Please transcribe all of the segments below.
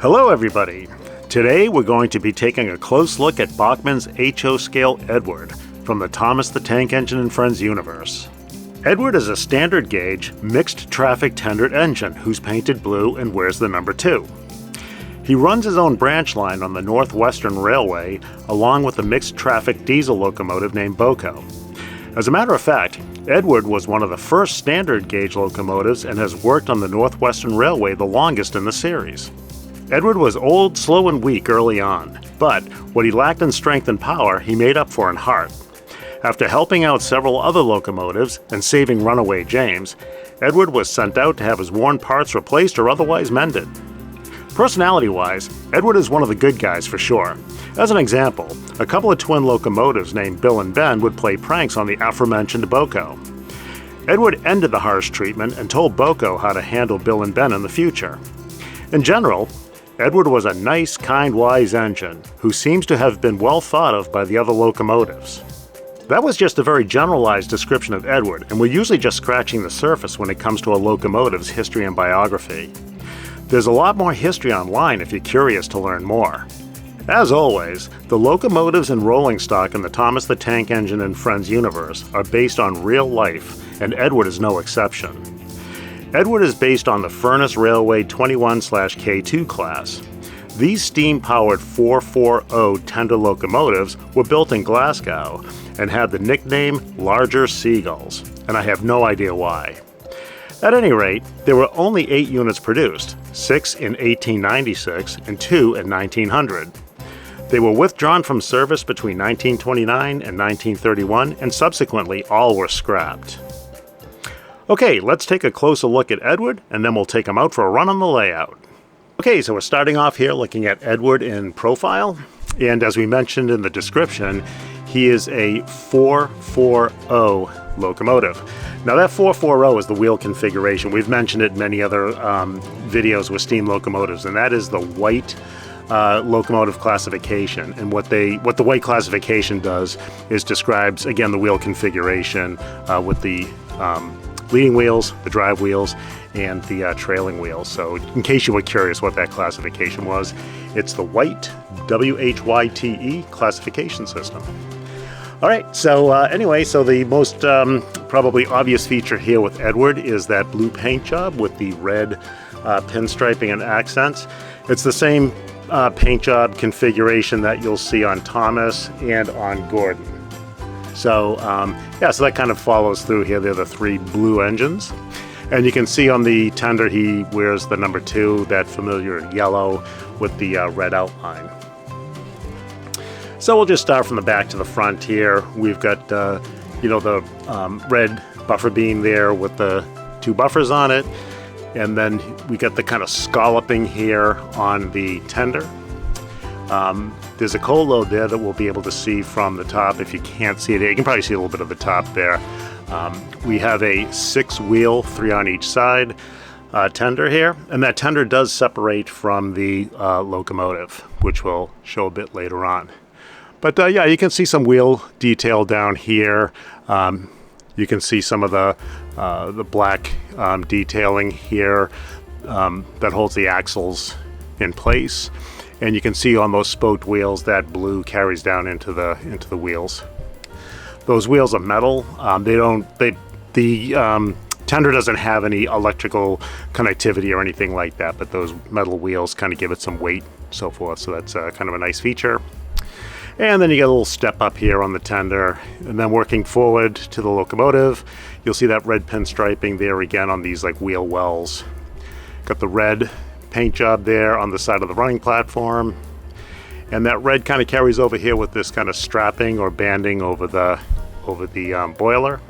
Hello everybody! Today we're going to be taking a close look at Bachmann's HO scale Edward from the Thomas the Tank Engine and Friends universe. Edward is a standard gauge, mixed traffic tendered engine who's painted blue and wears the number 2. He runs his own branch line on the Northwestern Railway along with a mixed traffic diesel locomotive named Boco. As a matter of fact, Edward was one of the first standard gauge locomotives and has worked on the Northwestern Railway the longest in the series. Edward was old, slow, and weak early on, but what he lacked in strength and power, he made up for in heart. After helping out several other locomotives and saving runaway James, Edward was sent out to have his worn parts replaced or otherwise mended. Personality-wise, Edward is one of the good guys for sure. As an example, a couple of twin locomotives named Bill and Ben would play pranks on the aforementioned Boco. Edward ended the harsh treatment and told Boco how to handle Bill and Ben in the future. In general, Edward was a nice, kind, wise engine who seems to have been well thought of by the other locomotives. That was just a very generalized description of Edward, and we're usually just scratching the surface when it comes to a locomotive's history and biography. There's a lot more history online if you're curious to learn more. As always, the locomotives and rolling stock in the Thomas the Tank Engine and Friends universe are based on real life, and Edward is no exception. Edward is based on the Furnace Railway 21/K2 class. These steam-powered 440 tender locomotives were built in Glasgow and had the nickname Larger Seagulls, and I have no idea why. At any rate, there were only 8 units produced, 6 in 1896 and 2 in 1900. They were withdrawn from service between 1929 and 1931, and subsequently all were scrapped. Okay, let's take a closer look at Edward, and then we'll take him out for a run on the layout. Okay, so we're starting off here looking at Edward in profile, and as we mentioned in the description, he is a 440 locomotive. Now that 440 is the wheel configuration. We've mentioned it in many other videos with steam locomotives, and that is the white locomotive classification. And what the white classification does is describes, again, the wheel configuration with the leading wheels, the drive wheels, and the trailing wheels. So in case you were curious what that classification was, it's the white WHYTE classification system. All right, so anyway, so the most probably obvious feature here with Edward is that blue paint job with the red pinstriping and accents. It's the same paint job configuration that you'll see on Thomas and on Gordon. So yeah, so that kind of follows through here. They're the 3 blue engines. And you can see on the tender he wears the number 2, that familiar yellow with the red outline. So we'll just start from the back to the front here. We've got the red buffer beam there with the 2 buffers on it. And then we got the kind of scalloping here on the tender. There's a coal load there that we'll be able to see from the top. If you can't see it, you can probably see a little bit of the top there. We have a 6-wheel, 3 on each side tender here, and that tender does separate from the locomotive, which we'll show a bit later on. But yeah, you can see some wheel detail down here. You can see some of the black detailing here that holds the axles in place. And you can see on those spoked wheels that blue carries down into the wheels. Those wheels are metal. The tender doesn't have any electrical connectivity or anything like that, but those metal wheels kind of give it some weight, so forth. So that's kind of a nice feature. And then you get a little step up here on the tender, and then working forward to the locomotive, you'll see that red pinstriping there again on these like wheel wells. Got the red paint job there on the side of the running platform, and that red kind of carries over here with this kind of strapping or banding over the boiler.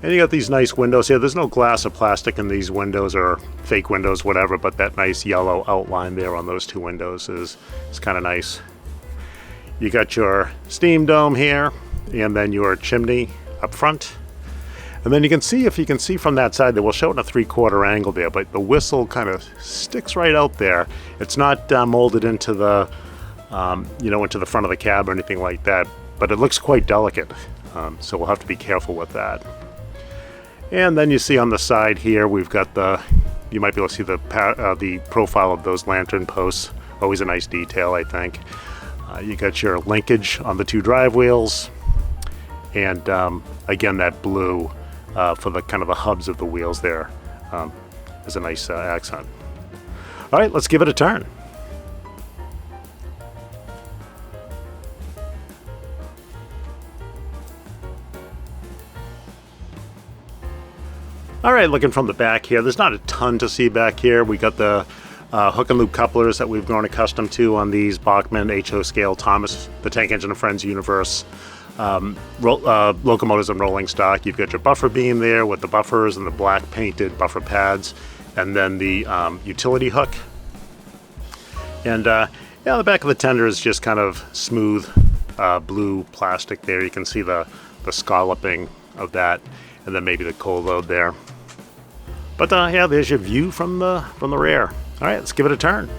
And you got these nice windows here. There's no glass or plastic in these windows, or fake windows, whatever, but that nice yellow outline there on those 2 windows is kind of nice. You got your steam dome here, and then your chimney up front. And then you can see, if you can see from that side there, we'll show it in a 3/4 angle there, but the whistle kind of sticks right out there. It's not molded into the, into the front of the cab or anything like that, but it looks quite delicate. So we'll have to be careful with that. And then you see on the side here, we've got the you might be able to see the profile of those lantern posts. Always a nice detail, I think. You got your linkage on the two drive wheels, and again, that blue for the kind of the hubs of the wheels there is a nice accent. All right, let's give it a turn. All right, looking from the back here, there's not a ton to see back here. We got the hook and loop couplers that we've grown accustomed to on these Bachmann HO scale Thomas the Tank Engine and Friends Universe locomotives and rolling stock. You've got your buffer beam there with the buffers and the black painted buffer pads, and then the utility hook. And yeah, the back of the tender is just kind of smooth blue plastic there. You can see the scalloping of that, and then maybe the coal load there. But yeah, there's your view from the rear. All right, let's give it a turn.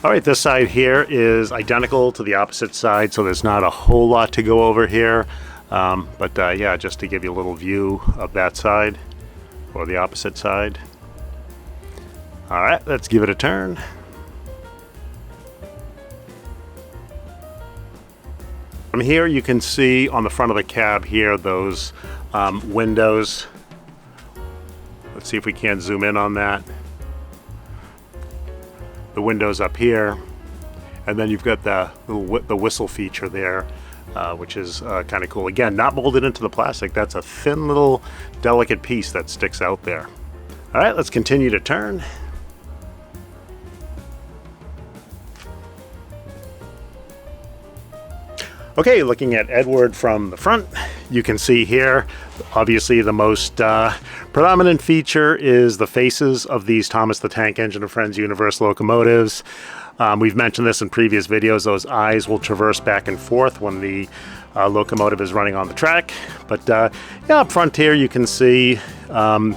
All right, this side here is identical to the opposite side, so there's not a whole lot to go over here. But yeah, just to give you a little view of that side or the opposite side. All right, let's give it a turn. From here, you can see on the front of the cab here those windows. Let's see if we can zoom in on that. The windows up here, and then you've got the whistle feature there, which is kind of cool. Again, not molded into the plastic. That's a thin little delicate piece that sticks out there. All right, let's continue to turn. Okay, looking at Edward from the front, you can see here, obviously the most predominant feature is the faces of these Thomas the Tank Engine and Friends Universe locomotives. We've mentioned this in previous videos. Those eyes will traverse back and forth when the locomotive is running on the track. But yeah, up front here you can see again,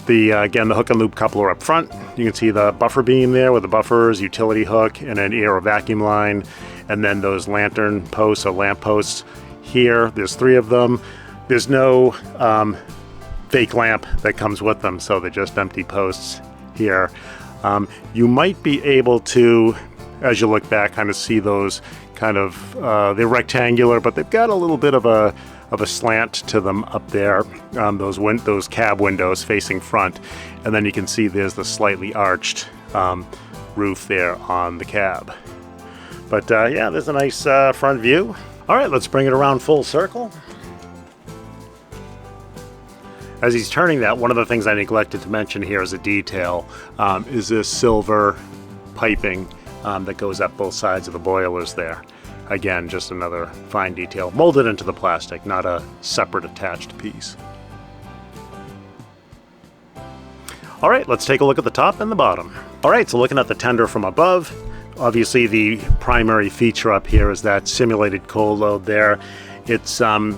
the hook and loop coupler up front. You can see the buffer beam there with the buffers, utility hook, and an air or vacuum line. And then those lantern posts or lamp posts here. There's 3 of them. There's no fake lamp that comes with them, so they're just empty posts here. You might be able to, as you look back, kind of see those kind of, they're rectangular, but they've got a little bit of a slant to them up there, those cab windows facing front. And then you can see there's the slightly arched roof there on the cab. But yeah, there's a nice front view. All right, let's bring it around full circle. As he's turning that, one of the things I neglected to mention here as a detail is this silver piping that goes up both sides of the boilers there. Again, just another fine detail, molded into the plastic, not a separate attached piece. All right, let's take a look at the top and the bottom. All right, so looking at the tender from above, obviously the primary feature up here is that simulated coal load there. It's kind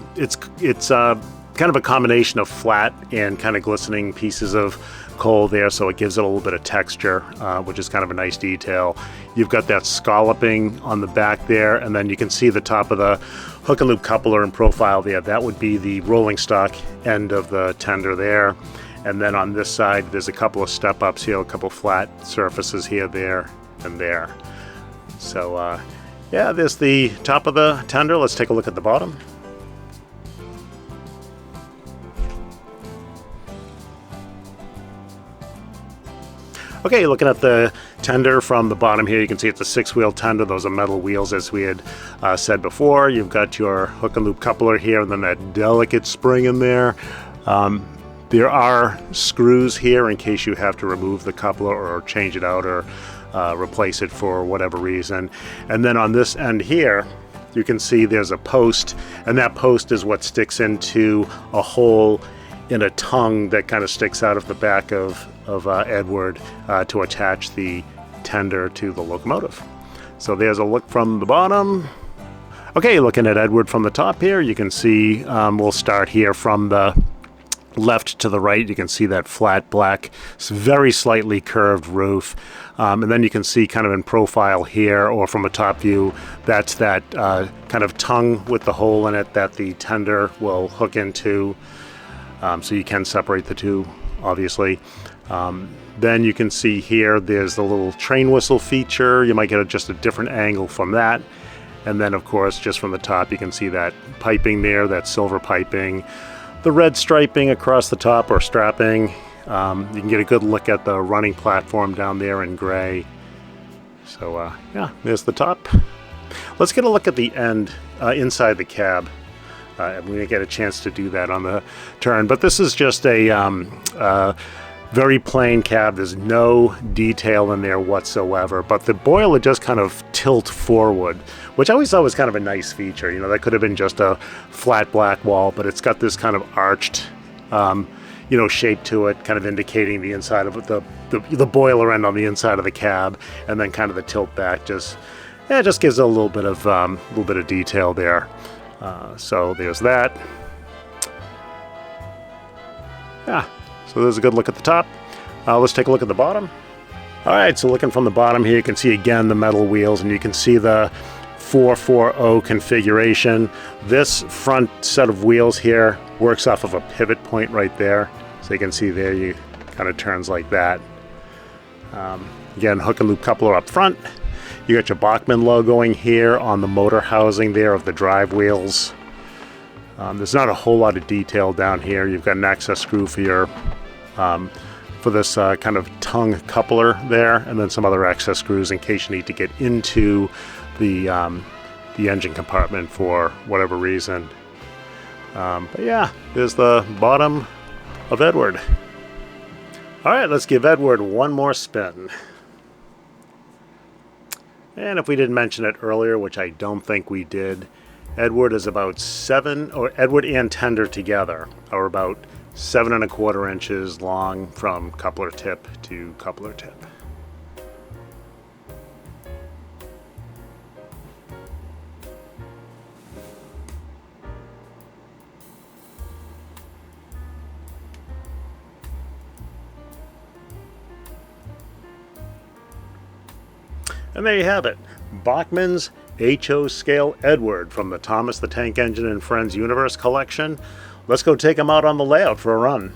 of a combination of flat and kind of glistening pieces of coal there, so it gives it a little bit of texture, which is kind of a nice detail. You've got that scalloping on the back there, and then you can see the top of the hook and loop coupler and profile there. That would be the rolling stock end of the tender there. And then on this side, there's a couple of step ups here, a couple flat surfaces here, there, and there. So yeah, there's the top of the tender. Let's take a look at the bottom. Okay, looking at the tender from the bottom here, you can see it's a 6-wheel tender. Those are metal wheels, as we had said before. You've got your hook and loop coupler here, and then that delicate spring in there. There are screws here in case you have to remove the coupler or change it out or replace it for whatever reason. And then on this end here, you can see there's a post, and that post is what sticks into a hole in a tongue that kind of sticks out of the back of Edward to attach the tender to the locomotive. So there's a look from the bottom. Okay, looking at Edward from the top here, you can see we'll start here from the left to the right, you can see that flat black, very slightly curved roof. And then you can see kind of in profile here, or from a top view, that's that kind of tongue with the hole in it that the tender will hook into. So you can separate the two, obviously. Then you can see here, there's the little train whistle feature. You might get just a different angle from that. And then, of course, just from the top, you can see that piping there, that silver piping. The red striping across the top, or strapping. You can get a good look at the running platform down there in gray. So yeah, there's the top. Let's get a look at the end, inside the cab. We didn't get a chance to do that on the turn, but this is just a very plain cab. There's no detail in there whatsoever, but the boiler just kind of tilt forward, which I always thought was kind of a nice feature. You know, that could have been just a flat black wall, but it's got this kind of arched, you know, shape to it, kind of indicating the inside of the boiler end on the inside of the cab, and then kind of the tilt back just gives a little bit of detail there. So there's that. Yeah. So there's a good look at the top. Let's take a look at the bottom. All right, so looking from the bottom here, you can see again the metal wheels, and you can see the 440 configuration. This front set of wheels here works off of a pivot point right there. So you can see there, you kind of turns like that. Again, hook and loop coupler up front. You got your Bachmann logoing here on the motor housing there of the drive wheels. There's not a whole lot of detail down here. You've got an access screw for your for this kind of tongue coupler there, and then some other access screws in case you need to get into the engine compartment for whatever reason. But yeah, there's the bottom of Edward. All right, let's give Edward one more spin. And if we didn't mention it earlier, which I don't think we did, Edward is about Edward and tender together are about 7 1/4 inches long from coupler tip to coupler tip. And there you have it, Bachmann's HO scale Edward from the Thomas the Tank Engine and Friends Universe collection. Let's go take him out on the layout for a run.